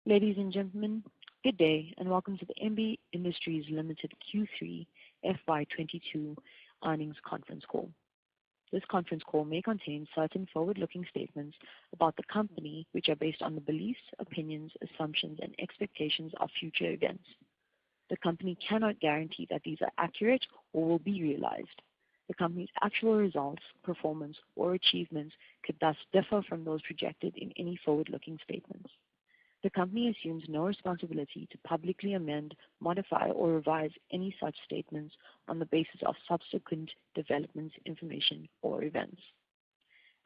Ladies and gentlemen, good day and welcome to the Emmbi Industries Limited Q3 FY22 earnings conference call. This conference call may contain certain forward-looking statements about the company which are based on the beliefs, opinions, assumptions, and expectations of future events. The company cannot guarantee that these are accurate or will be realized. The company's actual results, performance, or achievements could thus differ from those projected in any forward-looking statements. The company assumes no responsibility to publicly amend, modify, or revise any such statements on the basis of subsequent developments, information, or events.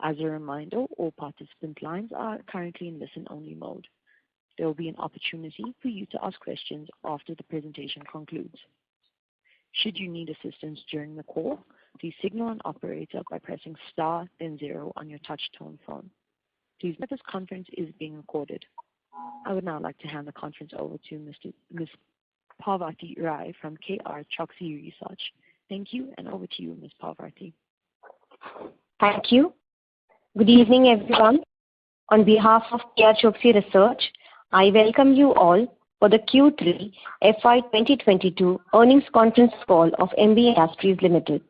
As a reminder, all participant lines are currently in listen-only mode. There will be an opportunity for you to ask questions after the presentation concludes. Should you need assistance during the call, please signal an operator by pressing star then 0 on your touch-tone phone. Please note this conference is being recorded. I would now like to hand the conference over to Ms. Parvati Rai from KR Choksey Research. Thank you, and over to you, Ms. Parvati. Thank you. Good evening, everyone. On behalf of KR Choksey Research, I welcome you all for the Q3 FY2022 earnings conference call of Emmbi Industries Limited.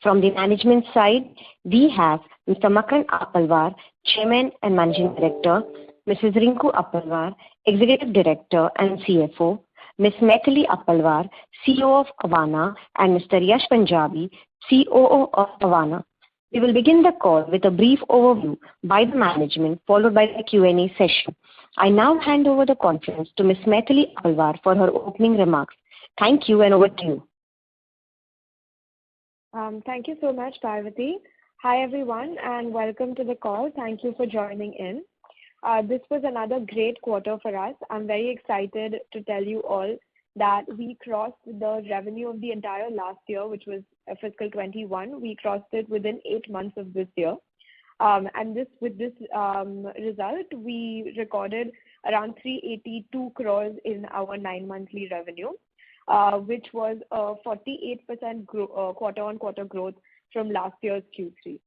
From the management side, we have Mr. Makan Appalwar, Chairman and Managing Director, Mrs. Rinku Appalwar, Executive Director and CFO, Ms. Maithili Appalwar, CEO of Avana, and Mr. Yash Punjabi, COO of Avana. We will begin the call with a brief overview by the management, followed by the Q&A session. I now hand over the conference to Ms. Maithili Appalwar for her opening remarks. Thank you, and over to you. Thank you so much, Parvati. Hi, everyone, and welcome to the call. Thank you for joining in. This was another great quarter for us. I'm very excited to tell you all that we crossed the revenue of the entire last year, which was fiscal 21. We crossed it within 8 months of this year. With this result, we recorded around 382 crores in our 9-monthly revenue, which was a 48% quarter-on-quarter growth from last year's Q3.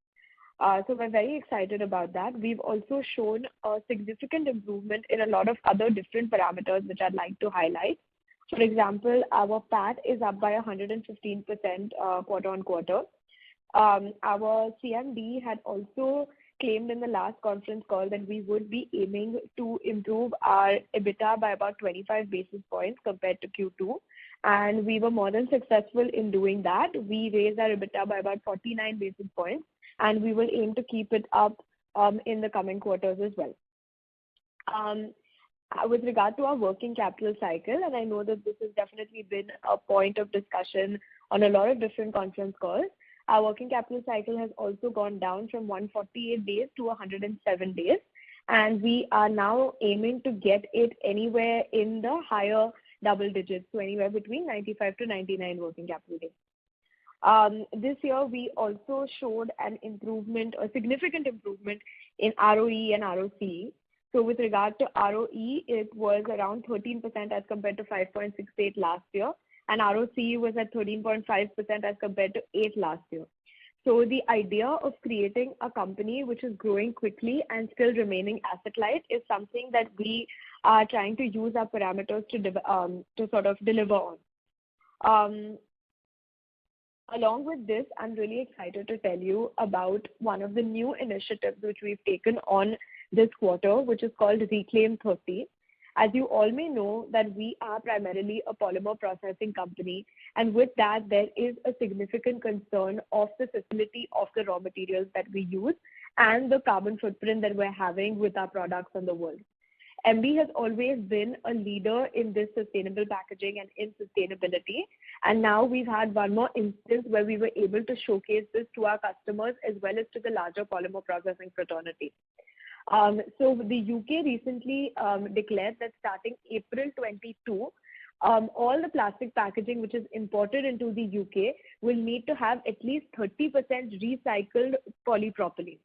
So we're very excited about that. We've also shown a significant improvement in a lot of other different parameters which I'd like to highlight. For example, our PAT is up by 115% quarter-on-quarter. Our CMD had also claimed in the last conference call that we would be aiming to improve our EBITDA by about 25 basis points compared to Q2. And we were more than successful in doing that. We raised our EBITDA by about 49 basis points, and we will aim to keep it up in the coming quarters as well. With regard to our working capital cycle, and I know that this has definitely been a point of discussion on a lot of different conference calls, our working capital cycle has also gone down from 148 days to 107 days, and we are now aiming to get it anywhere in the higher double digits, so anywhere between 95 to 99 working capital days. This year, we also showed an improvement, a significant improvement in ROE and ROCE. So with regard to ROE, it was around 13% as compared to 5.68 last year, and ROCE was at 13.5% as compared to 8 last year. So the idea of creating a company which is growing quickly and still remaining asset light is something that we are trying to use our parameters to sort of deliver on. Along with this, I'm really excited to tell you about one of the new initiatives which we've taken on this quarter, which is called Reclaim 30. As you all may know, that we are primarily a polymer processing company, and with that, there is a significant concern of the facility of the raw materials that we use and the carbon footprint that we're having with our products on the world. Emmbi has always been a leader in this sustainable packaging and in sustainability, and now we've had one more instance where we were able to showcase this to our customers as well as to the larger polymer processing fraternity. So the UK recently declared that starting April 22, all the plastic packaging which is imported into the UK will need to have at least 30% recycled polypropylene.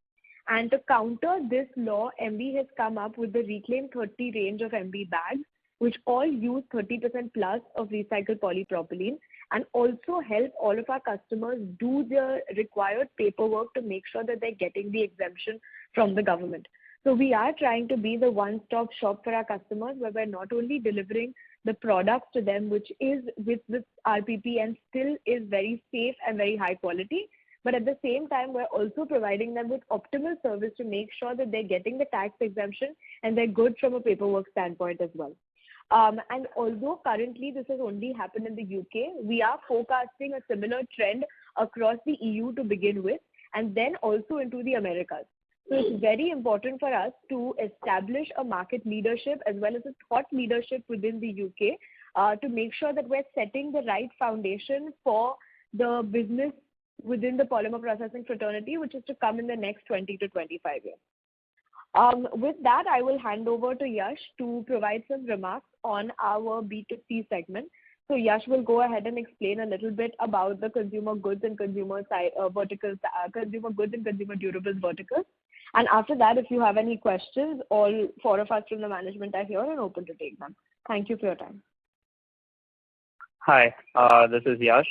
And to counter this law, Emmbi has come up with the Reclaim 30 range of Emmbi bags, which all use 30% plus of recycled polypropylene and also help all of our customers do the required paperwork to make sure that they're getting the exemption from the government. So we are trying to be the one-stop shop for our customers, where we're not only delivering the products to them, which is with this RPP and still is very safe and very high quality, but at the same time, we're also providing them with optimal service to make sure that they're getting the tax exemption and they're good from a paperwork standpoint as well. And although currently this has only happened in the UK, we are forecasting a similar trend across the EU to begin with, and then also into the Americas. So it's very important for us to establish a market leadership as well as a thought leadership within the UK to make sure that we're setting the right foundation for the business within the polymer processing fraternity, which is to come in the next 20 to 25 years. With that, I will hand over to Yash to provide some remarks on our B2C segment. So Yash will go ahead and explain a little bit about the consumer goods and consumer verticals, consumer goods and consumer durables verticals. And after that, if you have any questions, all four of us from the management are here and open to take them. Thank you for your time. Hi, this is Yash.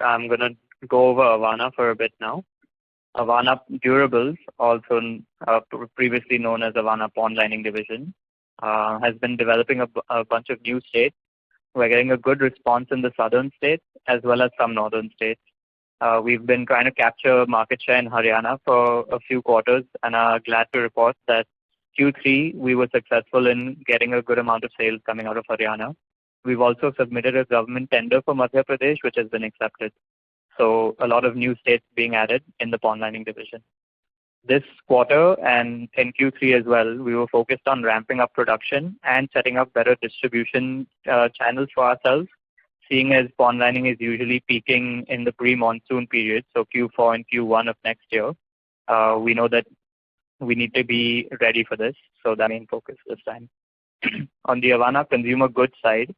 I'm going to go over Avana for a bit now. Avana Durables, also previously known as Avana Pond Lining Division, has been developing a bunch of new states. We're getting a good response in the southern states as well as some northern states. We've been trying to capture market share in Haryana for a few quarters and are glad to report that Q3 we were successful in getting a good amount of sales coming out of Haryana. We've also submitted a government tender for Madhya Pradesh, which has been accepted. So a lot of new states being added in the pond lining division. This quarter and in Q3 as well, we were focused on ramping up production and setting up better distribution channels for ourselves, seeing as pond lining is usually peaking in the pre-monsoon period, so Q4 and Q1 of next year. We know that we need to be ready for this, so that's the main focus this time. On the Avana consumer goods side,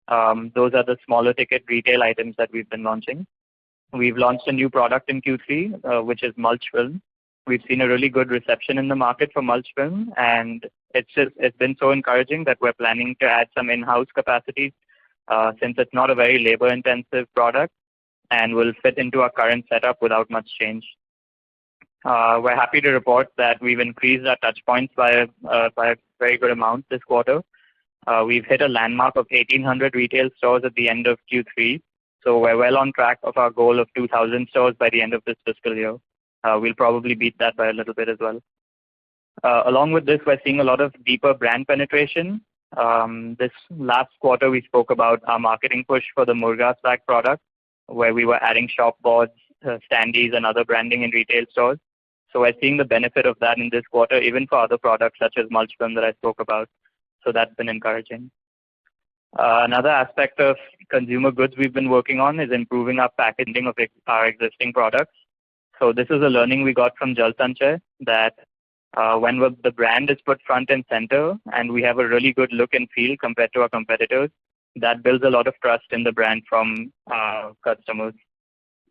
those are the smaller ticket retail items that we've been launching. We've launched a new product in Q3, which is mulch film. We've seen a really good reception in the market for mulch film, and it's been so encouraging that we're planning to add some in-house capacity since it's not a very labor-intensive product and will fit into our current setup without much change. We're happy to report that we've increased our touch points by a very good amount this quarter. We've hit a landmark of 1,800 retail stores at the end of Q3, so we're well on track of our goal of 2,000 stores by the end of this fiscal year. We'll probably beat that by a little bit as well. Along with this, we're seeing a lot of deeper brand penetration. This last quarter, we spoke about our marketing push for the Murga Sack product, where we were adding shop boards, standees, and other branding in retail stores. So we're seeing the benefit of that in this quarter, even for other products such as mulch film that I spoke about. So that's been encouraging. Another aspect of consumer goods we've been working on is improving our packaging of our existing products. So this is a learning we got from Jal Sanchay, that when the brand is put front and center and we have a really good look and feel compared to our competitors, that builds a lot of trust in the brand from customers.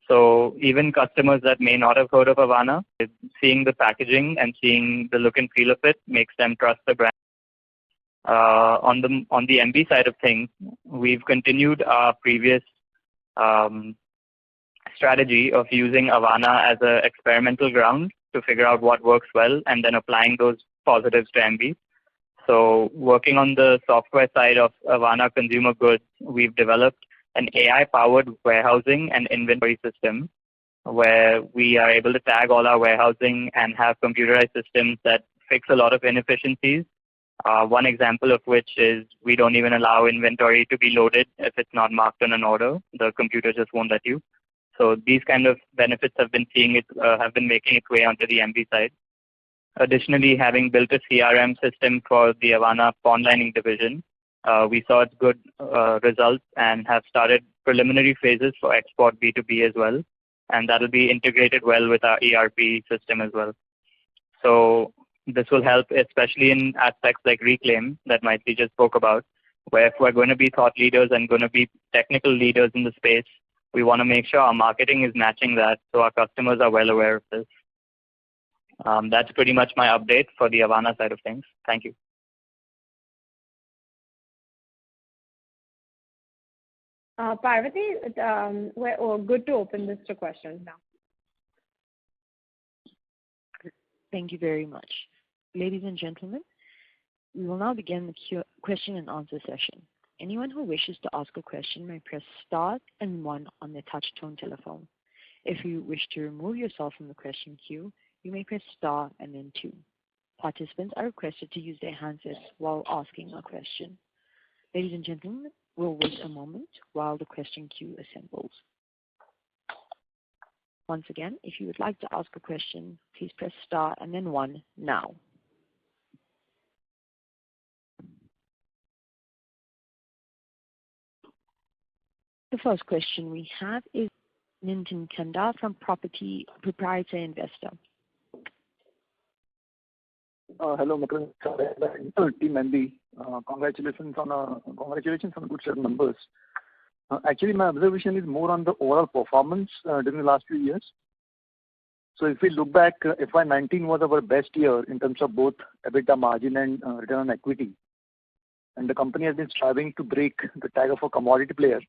So even customers that may not have heard of Avana, seeing the packaging and seeing the look and feel of it makes them trust the brand. On the Emmbi side of things, we've continued our previous strategy of using Avana as an experimental ground to figure out what works well and then applying those positives to Emmbi. So working on the software side of Avana consumer goods, we've developed an AI-powered warehousing and inventory system where we are able to tag all our warehousing and have computerized systems that fix a lot of inefficiencies. One example of which is we don't even allow inventory to be loaded if it's not marked on an order. The computer just won't let you. So these kind of benefits have been making its way onto the Emmbi side. Additionally, having built a CRM system for the Avana pond lining division, we saw its good results and have started preliminary phases for export B2B as well. And that will be integrated well with our ERP system as well. So this will help, especially in aspects like reclaim that Maitri just spoke about, where if we're going to be thought leaders and going to be technical leaders in the space, we want to make sure our marketing is matching that so our customers are well aware of this. That's pretty much my update for the Avana side of things. Thank you. Parvati, we're good to open this to questions now. Thank you very much. Ladies and gentlemen, we will now begin the question and answer session. Anyone who wishes to ask a question may press star and 1 on their touch-tone telephone. If you wish to remove yourself from the question queue, you may press star and then 2. Participants are requested to use their handsets while asking a question. Ladies and gentlemen, we'll wait a moment while the question queue assembles. Once again, if you would like to ask a question, please press star and then 1 now. The first question we have is Nitin Kanda from Property Proprietor Investor. Hello, Mr. Team Emmbi. Congratulations on a good set of numbers. Actually, my observation is more on the overall performance during the last few years. So if we look back, FY19 was our best year in terms of both EBITDA margin and return on equity. And the company has been striving to break the tag of a commodity player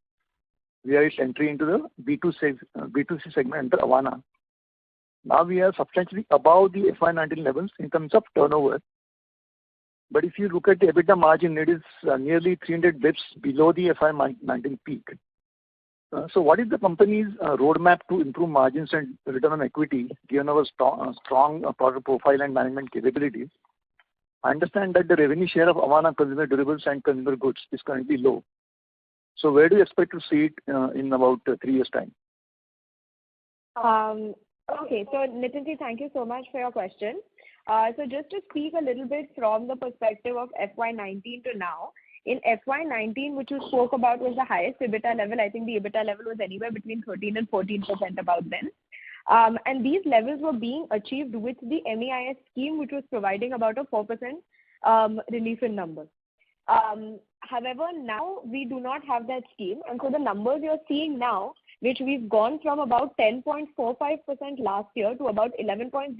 via its entry into the B2C segment under Avana. Now we are substantially above the FY19 levels in terms of turnover. But if you look at the EBITDA margin, it is nearly 300 bips below the FY19 peak. So what is the company's roadmap to improve margins and return on equity given our strong product profile and management capabilities? I understand that the revenue share of Avana consumer durables and consumer goods is currently low. So where do you expect to see it in about 3 years' time? Okay, so Nitinji, thank you so much for your question. So just to speak a little bit from the perspective of FY19 to now, in FY19, which you spoke about was the highest EBITDA level. I think the EBITDA level was anywhere between 13 and 14% about then. And these levels were being achieved with the MEIS scheme, which was providing about a 4% relief in numbers. However, now we do not have that scheme. And so the numbers you're seeing now, which we've gone from about 10.45% last year to about 11.07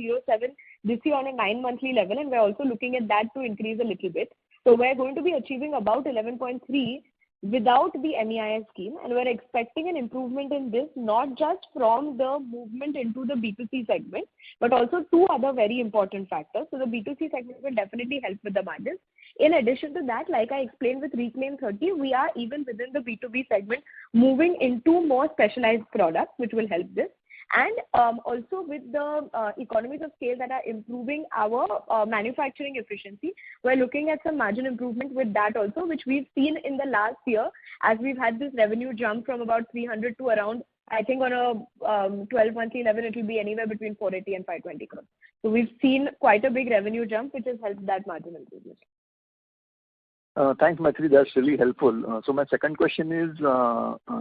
this year on a 9-monthly level. And we're also looking at that to increase a little bit. So we're going to be achieving about 11.3 without the MEIS scheme. And we're expecting an improvement in this, not just from the movement into the B2C segment, but also 2 other very important factors. So the B2C segment will definitely help with the margins. In addition to that, like I explained with Reclaim 30, we are even within the B2B segment moving into more specialized products, which will help this. And also with the economies of scale that are improving our manufacturing efficiency, we're looking at some margin improvement with that also, which we've seen in the last year as we've had this revenue jump from about 300 to around, I think on a 12-monthly level, it will be anywhere between 480 and 520 crores. So we've seen quite a big revenue jump, which has helped that margin improvement. Thanks, Maitri. That's really helpful. So my second question is,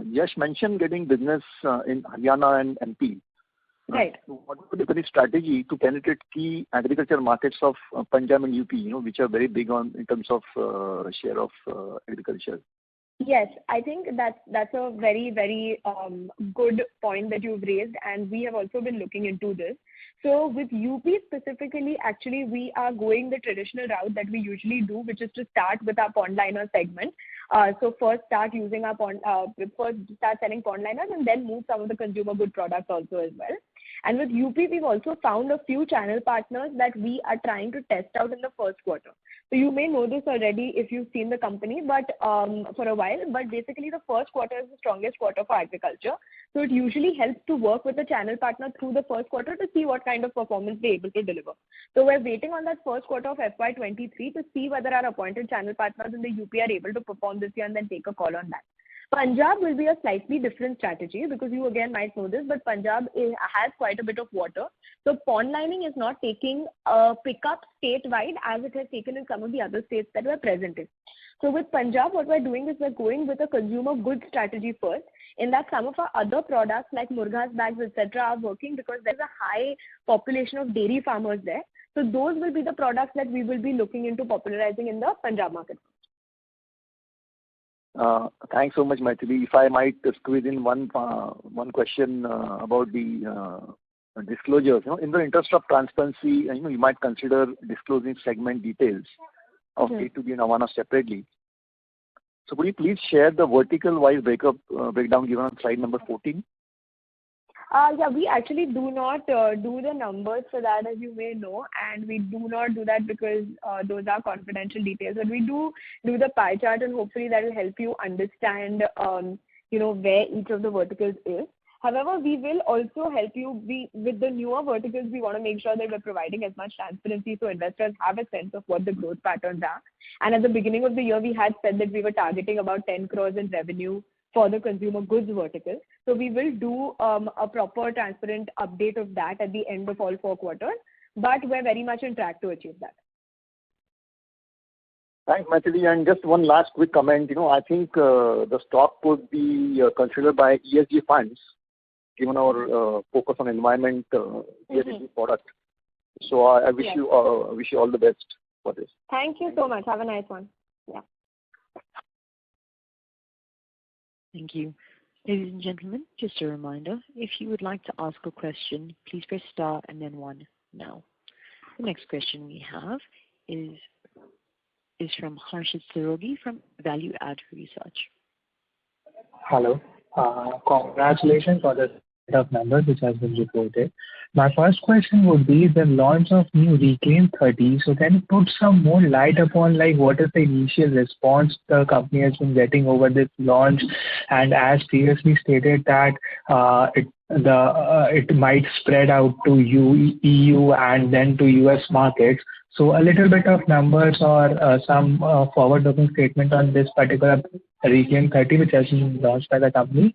Yash mentioned getting business in Haryana and MP. Right. So what would be the strategy to penetrate key agriculture markets of Punjab and UP, which are very big in terms of share of agriculture? Yes, I think that's a very, very good point that you've raised, and we have also been looking into this. So with UP specifically, actually, we are going the traditional route that we usually do, which is to start with our pond liner segment. So first start using our first start selling pond liners and then move some of the consumer good products also as well. And with UP, we've also found a few channel partners that we are trying to test out in the first quarter. So you may know this already if you've seen the company, but for a while. But basically, the first quarter is the strongest quarter for agriculture. So it usually helps to work with the channel partner through the first quarter to see what kind of performance they're able to deliver. So we're waiting on that first quarter of FY23 to see whether our appointed channel partners in the UP are able to perform this year and then take a call on that. Punjab will be a slightly different strategy because you again might know this, but Punjab has quite a bit of water. So pond lining is not taking a pickup statewide as it has taken in some of the other states that we're present in. So with Punjab, what we're doing is we're going with a consumer goods strategy first, in that some of our other products like Murghas bags, etc. are working because there's a high population of dairy farmers there. So those will be the products that we will be looking into popularizing in the Punjab market. Thanks so much, Maithili. If I might squeeze in one question about the disclosures. In the interest of transparency, you might consider disclosing segment details of B2B and Avana separately. So could you please share the vertical-wise breakdown given on slide number 14? Yeah, we actually do not do the numbers for that, as you may know, and we do not do that because those are confidential details. But we do the pie chart, and hopefully that will help you understand, where each of the verticals is. However, we will also help you with the newer verticals. We want to make sure that we're providing as much transparency so investors have a sense of what the growth patterns are. And at the beginning of the year, we had said that we were targeting about 10 crores in revenue for the consumer goods vertical. So we will do a proper transparent update of that at the end of all 4 quarters, but we're very much on track to achieve that. Thanks, Maithili. And just one last quick comment. I think the stock could be considered by ESG funds, given our focus on environment, ESG product. So I wish you all the best for this. Thank you so much. Have a nice one. Yeah. Thank you. Ladies and gentlemen, just a reminder, if you would like to ask a question, please press star and then 1 now. The next question we have is from Harshit Sarogi from Value Add Research. Hello. Congratulations for the set of numbers which has been reported. My first question would be the launch of new Reclaim 30. So can you put some more light upon what is the initial response the company has been getting over this launch? And as previously stated that it might spread out to EU and then to US markets. So a little bit of numbers or some forward-looking statement on this particular Reclaim 30 which has been launched by the company.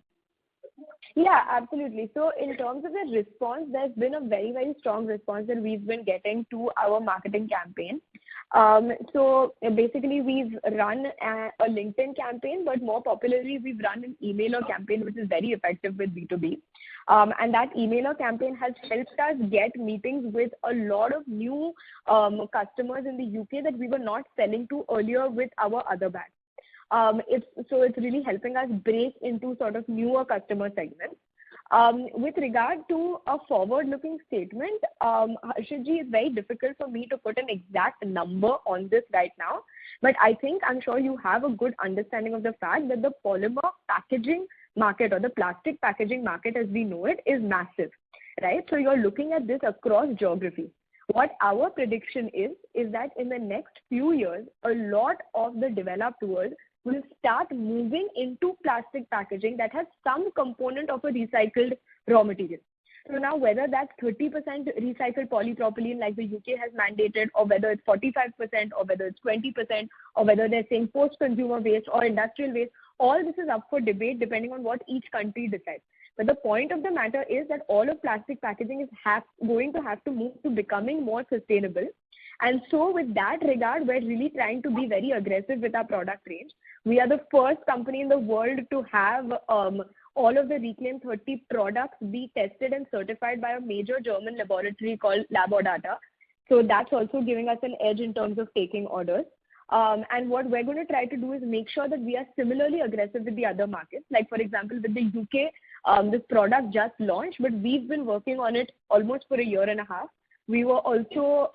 Yeah, absolutely. So in terms of the response, there's been a very, very strong response that we've been getting to our marketing campaign. So basically, we've run a LinkedIn campaign, but more popularly, we've run an emailer campaign, which is very effective with B2B. And that emailer campaign has helped us get meetings with a lot of new customers in the UK that we were not selling to earlier with our other brands. It's really helping us break into sort of newer customer segments. With regard to a forward-looking statement, Harshitji, it's very difficult for me to put an exact number on this right now, but I'm sure you have a good understanding of the fact that the polymer packaging market or the plastic packaging market as we know it is massive, right? So you're looking at this across geography. What our prediction is that in the next few years, a lot of the developed world will start moving into plastic packaging that has some component of a recycled raw material. So now whether that's 30% recycled polypropylene like the UK has mandated, or whether it's 45%, or whether it's 20%, or whether they're saying post-consumer waste or industrial waste, all this is up for debate depending on what each country decides. But the point of the matter is that all of plastic packaging is going to have to move to becoming more sustainable. And so with that regard, we're really trying to be very aggressive with our product range. We are the first company in the world to have all of the Reclaim 30 products be tested and certified by a major German laboratory called Labordata. So that's also giving us an edge in terms of taking orders. And what we're going to try to do is make sure that we are similarly aggressive with the other markets. Like, for example, with the UK, this product just launched, but we've been working on it almost for a year and a half. We were also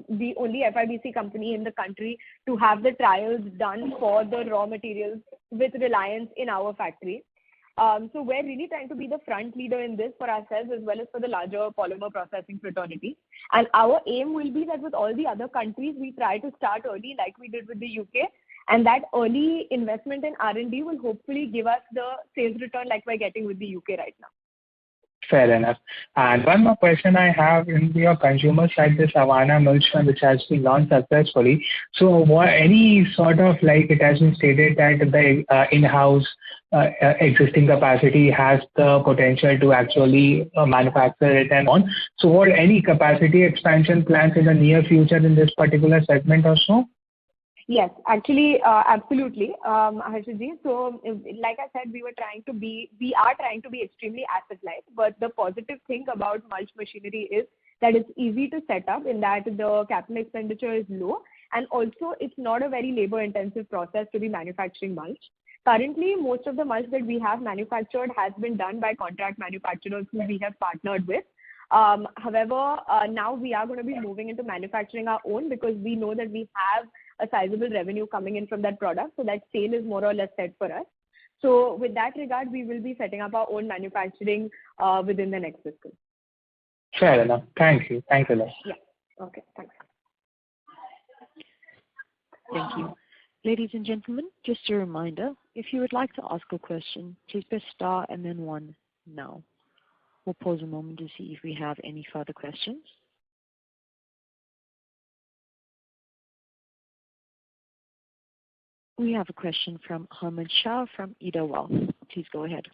the only FIBC company in the country to have the trials done for the raw materials with Reliance in our factory. So we're really trying to be the front leader in this for ourselves as well as for the larger polymer processing fraternity. And our aim will be that with all the other countries, we try to start early like we did with the UK. And that early investment in R&D will hopefully give us the sales return like we're getting with the UK right now. Fair enough. And one more question I have in your consumer side, this Avana emulsion which has been launched successfully. So any sort of it has been stated that the in-house existing capacity has the potential to actually manufacture it and on. So what any capacity expansion plans in the near future in this particular segment or so? Yes, actually, absolutely, Harshitji. So, like I said, we are trying to be extremely asset light. But the positive thing about mulch machinery is that it's easy to set up in that the capital expenditure is low, and also it's not a very labor-intensive process to be manufacturing mulch. Currently, most of the mulch that we have manufactured has been done by contract manufacturers who we have partnered with. However, now we are going to be moving into manufacturing our own because we know that we have a sizable revenue coming in from that product. So that sale is more or less set for us. So with that regard, we will be setting up our own manufacturing within the next fiscal. Fair enough. Thank you. Thanks a lot. Yeah. Okay. Thanks. Thank you. Ladies and gentlemen, just a reminder, if you would like to ask a question, please press star and then 1 now. We'll pause a moment to see if we have any further questions. We have a question from Hamid Shah from Ida Wealth. Please go ahead.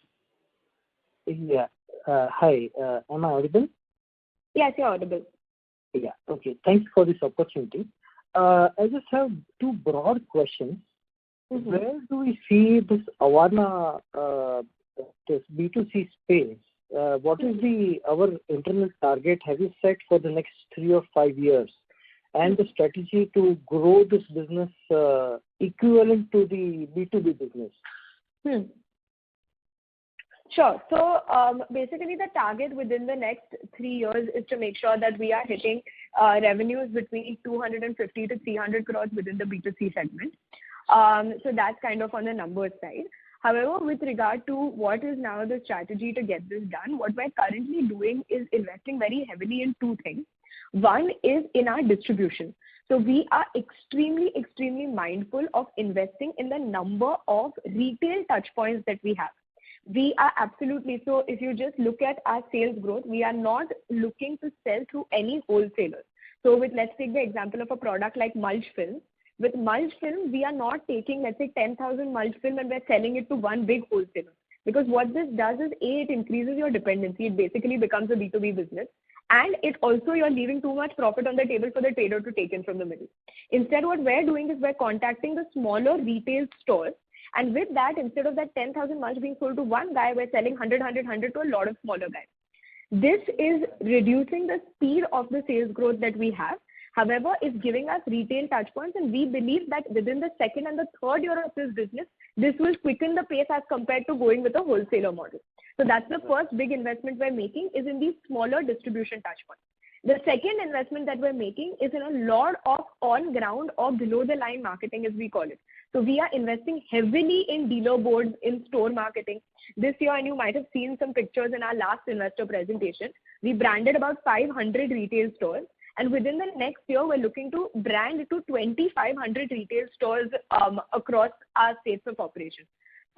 Yeah. Hi. Am I audible? Yes, you're audible. Yeah. Okay. Thanks for this opportunity. I just have two broad questions. Mm-hmm. Where do we see this Avana, this B2C space? What is our internal target have you set for the next 3 or 5 years? And the strategy to grow this business equivalent to the B2B business? Sure. So basically the target within the next 3 years is to make sure that we are hitting revenues between 250 to 300 crores within the B2C segment. So that's kind of on the numbers side. However, with regard to what is now the strategy to get this done, what we're currently doing is investing very heavily in 2 things. One is in our distribution. So we are extremely, extremely mindful of investing in the number of retail touch points that we have. We are absolutely, so if you just look at our sales growth, we are not looking to sell through any wholesalers. So let's take the example of a product like mulch film. With mulch film, we are not taking, let's say, 10,000 mulch film and we're selling it to one big wholesaler. Because what this does is, A, it increases your dependency. It basically becomes a B2B business. And it also, you're leaving too much profit on the table for the trader to take in from the middle. Instead, what we're doing is we're contacting the smaller retail stores. And with that, instead of that 10,000 mulch being sold to one guy, we're selling 100 to a lot of smaller guys. This is reducing the speed of the sales growth that we have. However, it's giving us retail touchpoints, and we believe that within the second and the third year of this business, this will quicken the pace as compared to going with a wholesaler model. So that's the first big investment we're making, is in these smaller distribution touchpoints. The second investment that we're making is in a lot of on-ground or below-the-line marketing, as we call it. So we are investing heavily in dealer boards, in store marketing. This year, and you might have seen some pictures in our last investor presentation, we branded about 500 retail stores. And within the next year, we're looking to brand to 2,500 retail stores across our states of operation.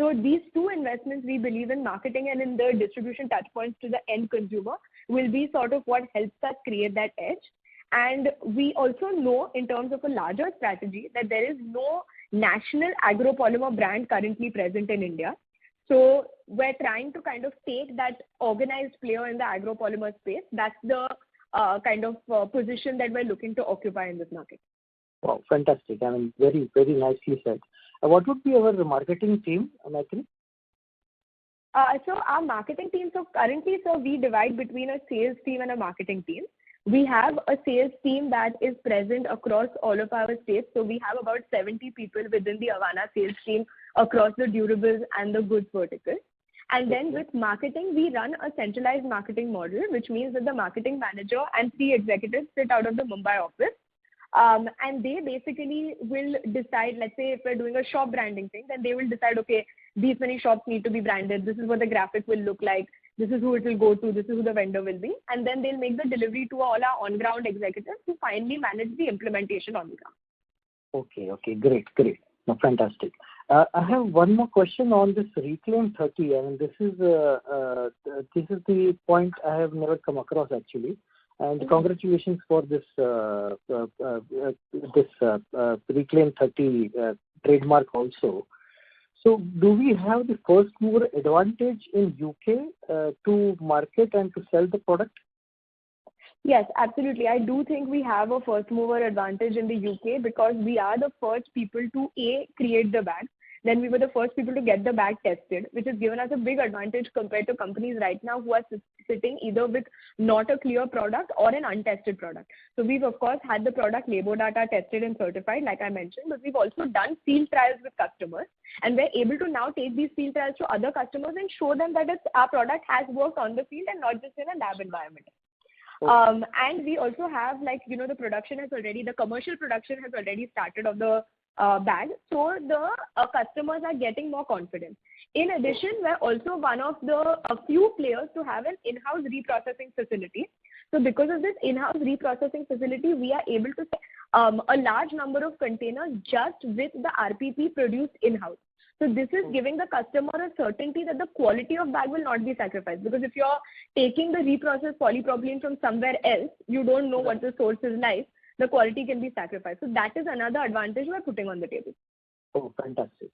So these 2 investments, we believe in marketing and in the distribution touchpoints to the end consumer, will be sort of what helps us create that edge. And we also know, in terms of a larger strategy, that there is no national agropolymer brand currently present in India. So we're trying to kind of take that organized player in the agropolymer space. That's the kind of position that we're looking to occupy in this market. Wow, fantastic. I mean, very, very nicely said. What would be our marketing team, Maitri? So our marketing team, so currently, we divide between a sales team and a marketing team. We have a sales team that is present across all of our states. So we have about 70 people within the Avana sales team across the durables and the goods vertical. And then with marketing, we run a centralized marketing model, which means that the marketing manager and 3 executives sit out of the Mumbai office. And they basically will decide, let's say if we're doing a shop branding thing, then they will decide, okay, these many shops need to be branded. This is what the graphic will look like. This is who it will go to. This is who the vendor will be. And then they'll make the delivery to all our on-ground executives who finally manage the implementation on the ground. Okay. Great. No, fantastic. I have one more question on this Reclaim 30. I mean, this is the point I have never come across actually. And congratulations for this Reclaim 30 trademark also. So do we have the first mover advantage in UK to market and to sell the product? Yes, absolutely. I do think we have a first mover advantage in the UK because we are the first people to create the bag. Then we were the first people to get the bag tested, which has given us a big advantage compared to companies right now who are sitting either with not a clear product or an untested product. So we've, of course, had the product label data tested and certified, like I mentioned, but we've also done field trials with customers. And we're able to now take these field trials to other customers and show them that our product has worked on the field and not just in a lab environment. And we also have, the production has already, the commercial production has already started of the bag, so the customers are getting more confidence. In addition, we're also one of the few players to have an in-house reprocessing facility. So because of this in-house reprocessing facility, we are able to a large number of containers just with the RPP produced in-house. So this is giving the customer a certainty that the quality of bag will not be sacrificed. Because if you're taking the reprocessed polypropylene from somewhere else, you don't know what the source is like, the quality can be sacrificed. So that is another advantage we're putting on the table. Oh, fantastic.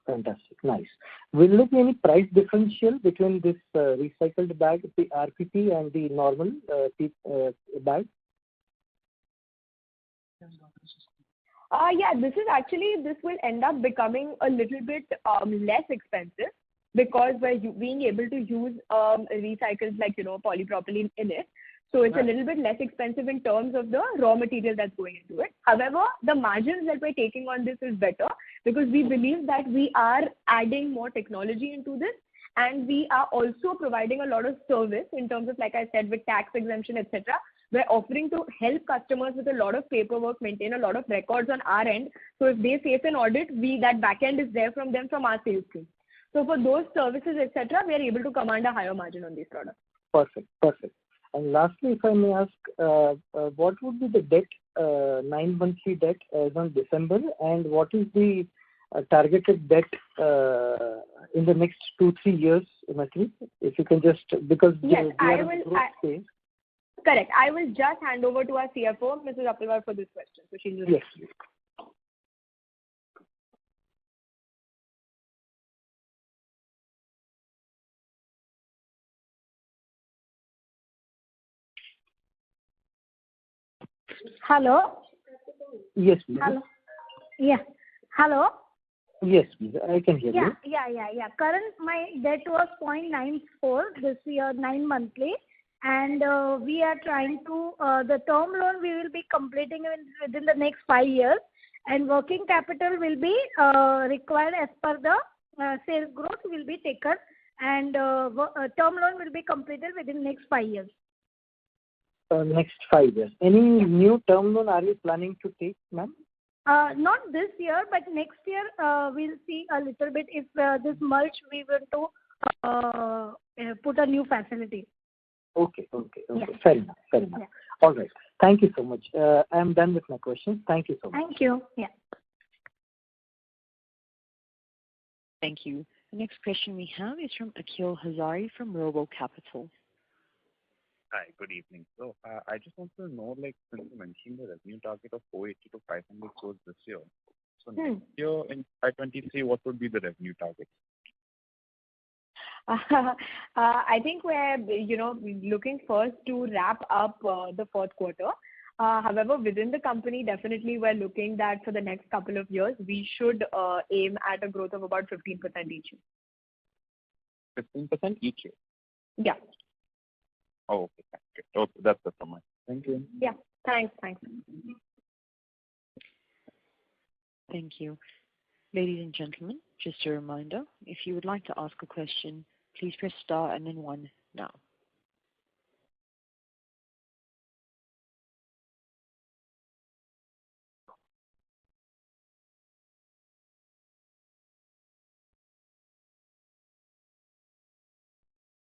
Nice. Will there be any price differential between this recycled bag, the RPP, and the normal bag? Yeah, this will end up becoming a little bit less expensive because we're being able to use recycled polypropylene in it. So it's a little bit less expensive in terms of the raw material that's going into it. However, the margins that we're taking on this is better because we believe that we are adding more technology into this, and we are also providing a lot of service in terms of, like I said, with tax exemption, etc. We're offering to help customers with a lot of paperwork, maintain a lot of records on our end. So if they face an audit, that back end is there from them, from our sales team. So for those services, etc., we are able to command a higher margin on these products. Perfect. And lastly, if I may ask, what would be the debt, 9 monthly debt as on December, and what is the targeted debt in the next 2-3 years, Maitri? If you can just, because yes, we are in growth phase. Correct. I will just hand over to our CFO, Mrs. Appelwar, for this question. So she'll Yes. Hello? Yes, please. Hello? Yeah. Hello? Yes, please. I can hear you. Yeah. Current, my debt was 0.94 this year, 9 monthly. And we are trying to, the term loan we will be completing within the next 5 years. And working capital will be required as per the sales growth will be taken. And term loan will be completed within next 5 years. Next 5 years. Any new term loan are you planning to take, ma'am? Not this year, but next year we'll see a little bit if this merge we want to put a new facility. Okay. Yeah. Fair enough. Yeah. All right. Thank you so much. I am done with my questions. Thank you so much. Thank you. Yeah. Thank you. The next question we have is from Akhil Hazari from Robo Capital. Hi, good evening. So I just want to know, since you mentioned the revenue target of 480 to 500 crores this year, so next year in FY23, what would be the revenue target? I think we're looking first to wrap up the fourth quarter. However, within the company, definitely we're looking that for the next couple of years, we should aim at a growth of about 15% each year. 15% each year? Yeah. Oh, okay. Okay, that's it from me. Thank you. Yeah, thanks. Thank you. Ladies and gentlemen, just a reminder, if you would like to ask a question, please press star and then 1 now.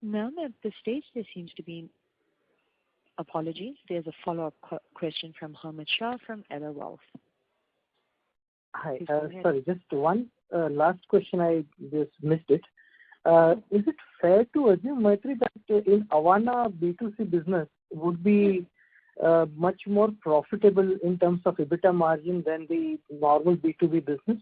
Now at this stage, there seems to be apologies. There's a follow-up question from Hamid Shah from Ella Wealth. Hi. Sorry, just one last question. I just missed it. Is it fair to assume, Maitri, that in Avana B2C business would be much more profitable in terms of EBITDA margin than the normal B2B business?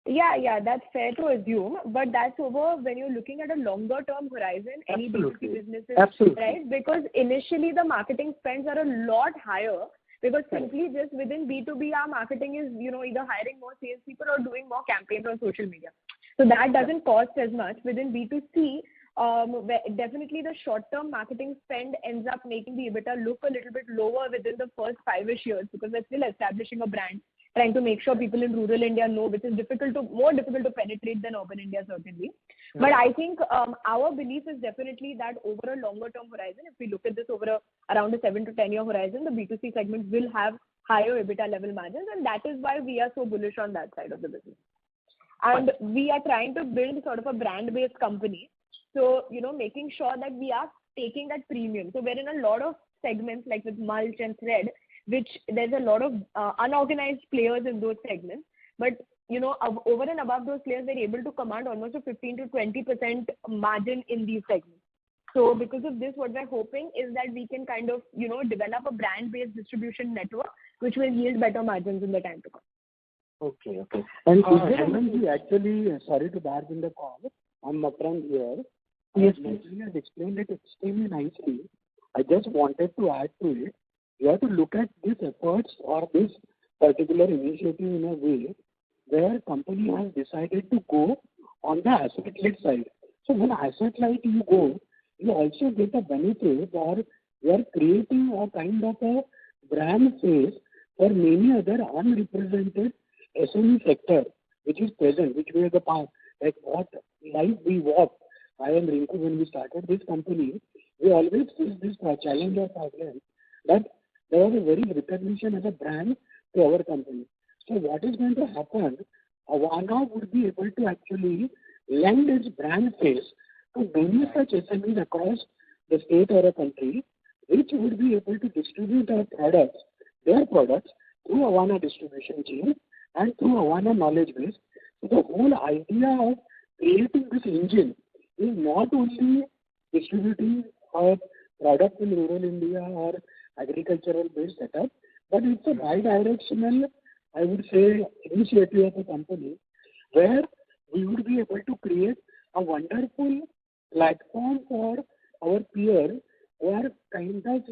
Yeah, that's fair to assume, but that's over when you're looking at a longer term horizon, any Absolutely. B2C businesses, Absolutely. right? Because initially the marketing spends are a lot higher because simply just within B2B, our marketing is, either hiring more salespeople or doing more campaigns on social media. So that doesn't cost as much. Within B2C, definitely the short-term marketing spend ends up making the EBITDA look a little bit lower within the first 5-ish years because we're still establishing a brand, trying to make sure people in rural India know, which is more difficult to penetrate than urban India, certainly. But I think our belief is definitely that over a longer term horizon, if we look at this over around a 7 to 10 year horizon, the B2C segment will have higher EBITDA level margins, and that is why we are so bullish on that side of the business. And we are trying to build sort of a brand-based company. So, making sure that we are taking that premium. So we're in a lot of segments like with mulch and thread, which there's a lot of unorganized players in those segments. But, over and above those players, they're able to command almost a 15 to 20% margin in these segments. So because of this, what we're hoping is that we can kind of, develop a brand-based distribution network, which will yield better margins in the time to come. Okay. And Emmbi, actually, sorry to barge in the call, I'm Makran here. Yes, you have explained it extremely nicely. I just wanted to add to it. You have to look at these efforts or this particular initiative in a way where company has decided to go on the asset-led side. So when asset-led you go, you also get a benefit, or you are creating a kind of a brand face for many other unrepresented SME sector, which is present, which we are the past, like what life we walk. I and Rinku, when we started this company, we always faced this challenge or problem that there was a very recognition as a brand to our company. So what is going to happen, Avana would be able to actually lend its brand face to many such SMEs across the state or a country, which would be able to distribute their products through Avana distribution chain and through Avana knowledge base. So the whole idea of creating this engine is not only distributing a product in rural India or agricultural based setup, but it's a bi-directional, I would say, initiative of a company where we would be able to create a wonderful platform for our peers who are kind of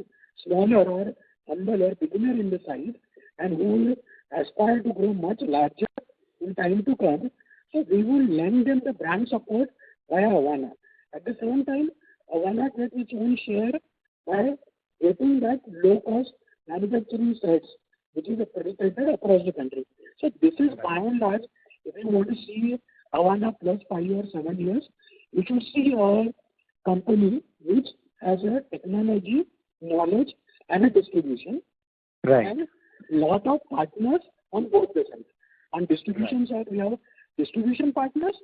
smaller or humble or beginner in the size and who will aspire to grow much larger in time to come. So we will lend them the brand support via Avana. At the same time, Avana gets its own share by getting that low-cost manufacturing sites, which is accredited across the country. So this is by and large, if you want to see Avana plus 5 or 7 years, you should see a company which has a technology, knowledge, and a distribution. Right. And lot of partners on both the sides. On distribution side, we have distribution partners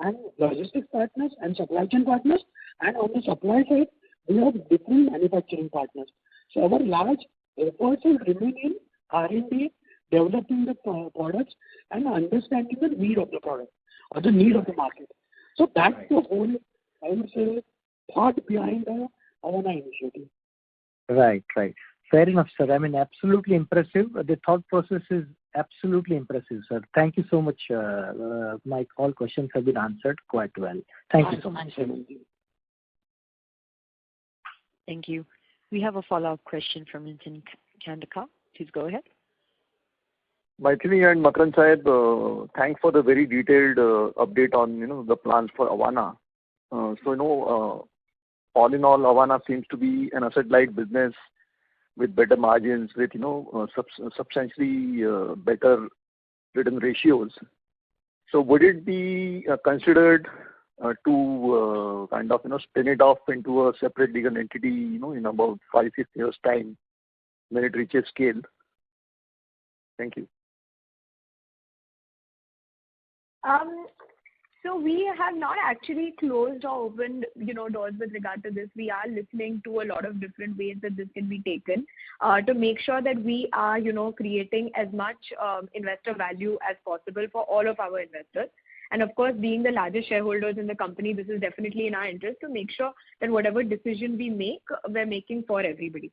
and logistics partners and supply chain partners. And on the supply side, we have different manufacturing partners. So our large efforts will remain in R&D, developing the products and understanding the need of the product or the need of the market. So that's the whole, I would say, thought behind the Avana initiative. Right. Fair enough, sir. I mean, absolutely impressive. The thought process is absolutely impressive, sir. Thank you so much. My all questions have been answered quite well. Thank you so much. Thank you. We have a follow-up question from Nitin Kandaka. Please go ahead. Maithili and Makran Sahib, thanks for the very detailed update on the plans for Avana. All in all, Avana seems to be an asset-light business with better margins, with substantially better return ratios. So would it be considered to kind of spin it off into a separate legal entity in about 5-6 years time when it reaches scale? Thank you. So we have not actually closed or opened, doors with regard to this. We are listening to a lot of different ways that this can be taken to make sure that we are, creating as much investor value as possible for all of our investors. And of course, being the largest shareholders in the company, this is definitely in our interest to make sure that whatever decision we make, we're making for everybody.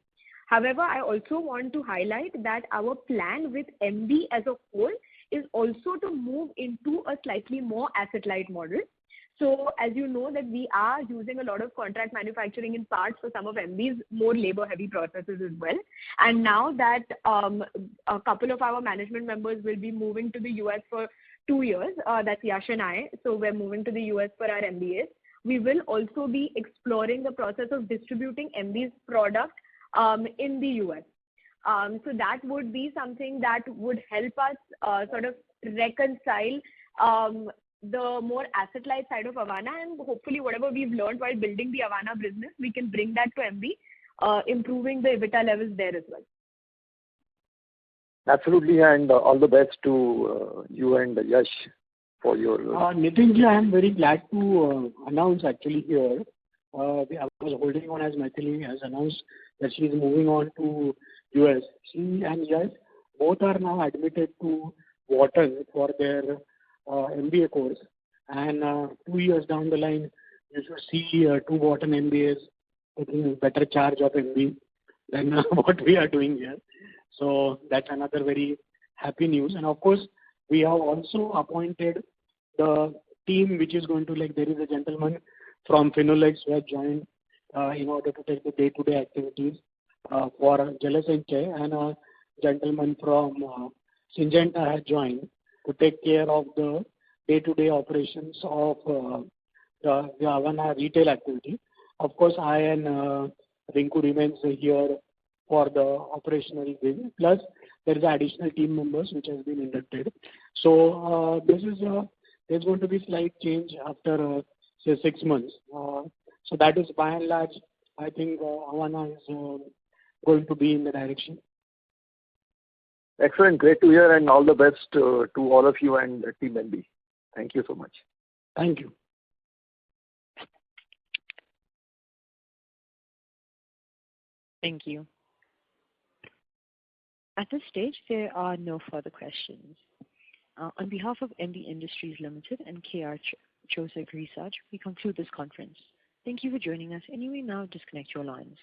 However, I also want to highlight that our plan with Emmbi as a whole is also to move into a slightly more asset-light model. So as you know that we are using a lot of contract manufacturing in parts for some of Emmbi's more labor-heavy processes as well. And now that a couple of our management members will be moving to the US for 2 years, that's Yash and I, so we're moving to the US for our MBAs. We will also be exploring the process of distributing Emmbi's product in the US. So that would be something that would help us sort of reconcile the more asset-light side of Avana, and hopefully whatever we've learned while building the Avana business, we can bring that to Emmbi, improving the EBITDA levels there as well. Absolutely, and all the best to you and Yash for your. Nitinji, I am very glad to announce actually here. I was holding on as Maithili has announced that she is moving on to US. She and Yash both are now admitted to Wharton for their MBA course. And 2 years down the line, you should see two Wharton MBAs taking better charge of MB than what we are doing here. So that's another very happy news. And of course, we have also appointed the team which is going to, like, there is a gentleman from Finolex who has joined in order to take the day-to-day activities for Jealous and Che, and a gentleman from Syngenta has joined to take care of the day-to-day operations of the Avana retail activity. Of course, I and Rinku remains here for the operational wing. Plus, there is additional team members which has been inducted. So there's going to be slight change after say 6 months. So that is by and large, I think Avana is going to be in the direction. Excellent, great to hear, and all the best to all of you and Team Emmbi. Thank you so much. Thank you. Thank you. At this stage, there are no further questions. On behalf of Emmbi Industries Limited and KR Chosek Research, we conclude this conference. Thank you for joining us, and you may now disconnect your lines.